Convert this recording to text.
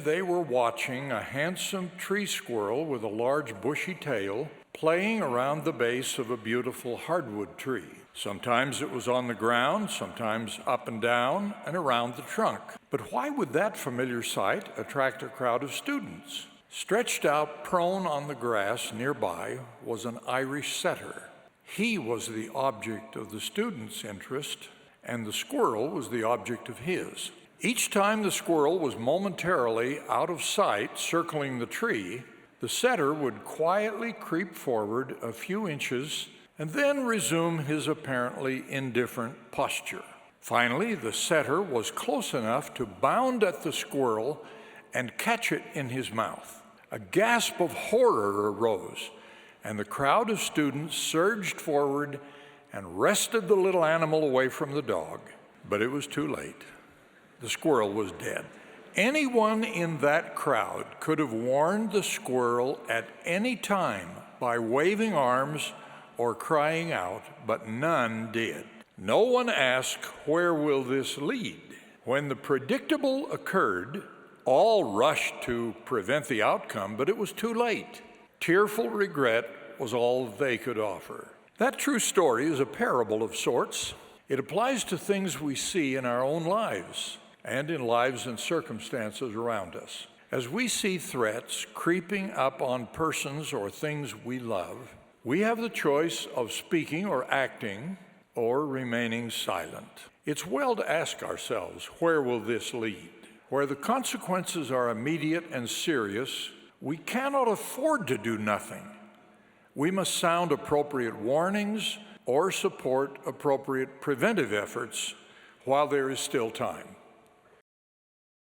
they were watching a handsome tree squirrel with a large bushy tail playing around the base of a beautiful hardwood tree. Sometimes it was on the ground, sometimes up and down and around the trunk. But why would that familiar sight attract a crowd of students? Stretched out prone on the grass nearby was an Irish setter. He was the object of the students' interest, and the squirrel was the object of his. Each time the squirrel was momentarily out of sight circling the tree, the setter would quietly creep forward a few inches and then resume his apparently indifferent posture. Finally, the setter was close enough to bound at the squirrel and catch it in his mouth. A gasp of horror arose, and the crowd of students surged forward and wrested the little animal away from the dog. But it was too late. The squirrel was dead. Anyone in that crowd could have warned the squirrel at any time by waving arms or crying out, but none did. No one asked, "Where will this lead?" When the predictable occurred, all rushed to prevent the outcome, but it was too late. Tearful regret was all they could offer. That true story is a parable of sorts. It applies to things we see in our own lives and in lives and circumstances around us. As we see threats creeping up on persons or things we love, we have the choice of speaking or acting or remaining silent. It's well to ask ourselves, where will this lead? Where the consequences are immediate and serious, we cannot afford to do nothing. We must sound appropriate warnings or support appropriate preventive efforts while there is still time.